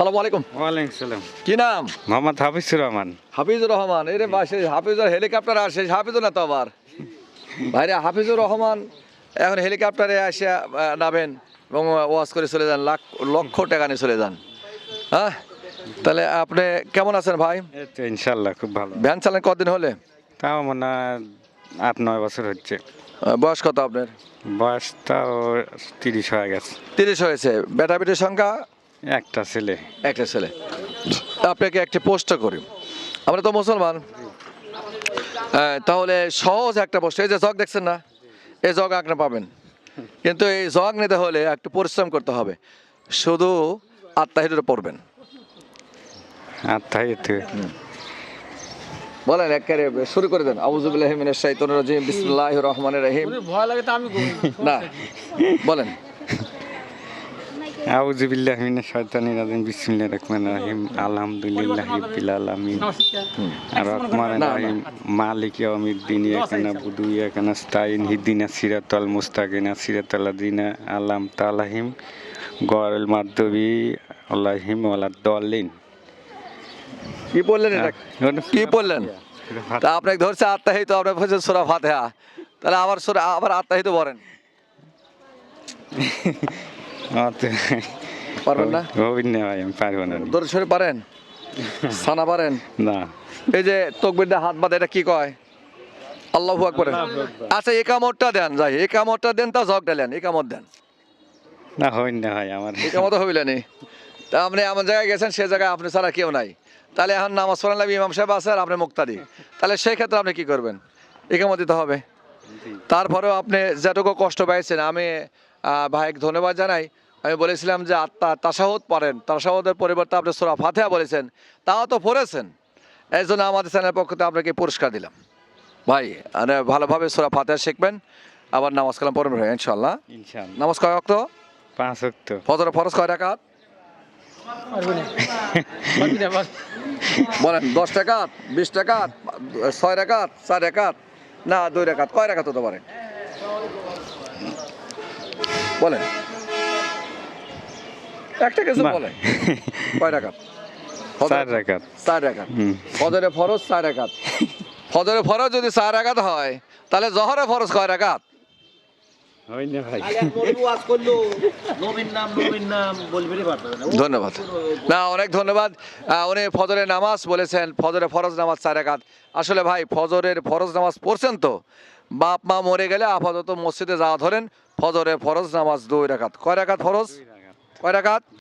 সালামু আলাইকুম। ওয়ালাইকুম সালাম। কি নাম? মোহাম্মদ হাফিজুর রহমান। হাফিজুর রহমান। এই রে বাসে হাফিজুর হেলিকপ্টার আসে, হাফিজুর না তো আবার ভাইরে হাফিজুর রহমান এখন হেলিকপ্টারে আসে নামেন এবং ওয়াজ করে চলে যান, লক্ষ টাকা নিয়ে চলে যান। হ্যাঁ, তাহলে আপনি কেমন আছেন ভাই? এই তো ইনশাল্লাহ খুব ভালো। ভ্যান চালান কতদিন হলে? তাও মনে হয় 8-9 বছর হচ্ছে। বয়স কত আপনার? বয়স তাও 30 হয়ে গেছে। 30 হয়েছে। বেটা বেটির সংখ্যা? একটা ছেলে। একটা ছেলে। আপনাকে একটি প্রশ্ন করি, আমরা তো মুসলমান, তাহলে সহজ একটা প্রশ্ন। এই যে জগ দেখছেন না, এই জগ আপনি পাবেন, কিন্তু এই জগ নিতে হলে একটু পরিশ্রম করতে হবে। শুধু আত্মাহিদুরে পড়বেন। আত্মাহিত। বলেন, একেবারে শুরু করে দেন। আউযুবিল্লাহি মিনাশ শাইতানির রাজিম, বিসমিল্লাহির রহমানির রহিম। ভয় লাগে তো আমি না, বলেন। আউযু বিল্লাহি মিনাশ শাইতানির রাজিম, বিসমিল্লাহির রহমানির রহিম, আলহামদুলিল্লাহি রাব্বিল আলামিন, আর রহমানির রহিম, মালিকি ইয়াউমিদ্দিন, ইয়াকা না'বুদু ওয়া ইয়াকা নাস্তাইন, ইহদিনাস সিরাতাল মুস্তাকিম, সিরাতাল লাযিনা আন'আমতা আলাইহিম গায়রিল মাগদুবি আলাইহিম ওয়ালাদ-দাল্লিন। কি বললেন এটা? কি বললেন? তা আপনাকে ধরছে আত্মাহিত, আপনার বলছে সূরা ফাতিহা, তাহলে আবার আত্মাহিত বলেন। পারবেন না? ভাই আমি পারবো না। দরুদ শরীফ পারেন? সানা পারেন? না। এই যে তাকবীর দিয়ে হাত বাঁধে, এটা কি কয়? আল্লাহু আকবার। আচ্ছা, একামতটা দেন, যাই একামতটা দেন, তা জগ ডালেন, একামত দেন। না হয় না ভাই আমার। একামত হইলেনি। তা আপনি এমন জায়গায় গেছেন, সে জায়গায় আপনি ছাড়া কেউ নাই, তাহলে এখন নামাজ পড়ান লাগবে, ইমাম সাহেব আছে আর আপনি মুক্তাদি, তাহলে সেই ক্ষেত্রে আপনি কি করবেন? একামত দিতে হবে। তারপরেও আপনি যেটুকু কষ্ট পাইছেন, আমি ভাইকে ধন্যবাদ জানাই। আমি বলেছিলাম যে তাশাহুদ পড়েন, তাশাহুদের পরিবর্তে আপনি সূরা ফাতিহা বলেছেন, তাও তো পড়েছেন। এই জন্য আমাদের চ্যানেলের পক্ষ থেকে আপনাকে পুরস্কার দিলাম। ভাই ভালোভাবে সূরা ফাতিহা শিখবেন, আবার নামাজ কালাম পড়বেন ভাই ইনশাআল্লাহ। ইনশাআল্লাহ। নামাজ কয় ওয়াক্ত? 5 ওয়াক্ত। ফজরের ফরজ কয় রাকাত? বলেন। 10 রাকাত, 20 রাকাত, 6 রাকাত, 4 রাকাত, না 2 রাকাত? কয় রাকাত হতে পারে বলেন? একটা কিছু বলেন। কয় রাকাত? 4 রাকাত। 4 রাকাত। ফজরের ফরজ 4 রাকাত। ফজরের ফরজ যদি 4 রাকাত হয়, তাহলে জোহরের ফরজ কয় রাকাত? হয় না ভাই। ধন্যবাদ। না, অনেক ধন্যবাদ। উনি ফজরের নামাজ বলেছেন, ফজরের ফরজ নামাজ 4 রাকাত। আসলে ভাই ফজরের ফরজ নামাজ পড়ছেন তো? বাপ মা মরে গেলে আপাতত মসজিদে যাওয়া ধরেন, ফজরের ফরজ নামাজ 2 রাকাত। কয় রাকাত ফরজ? কয় রাকাত?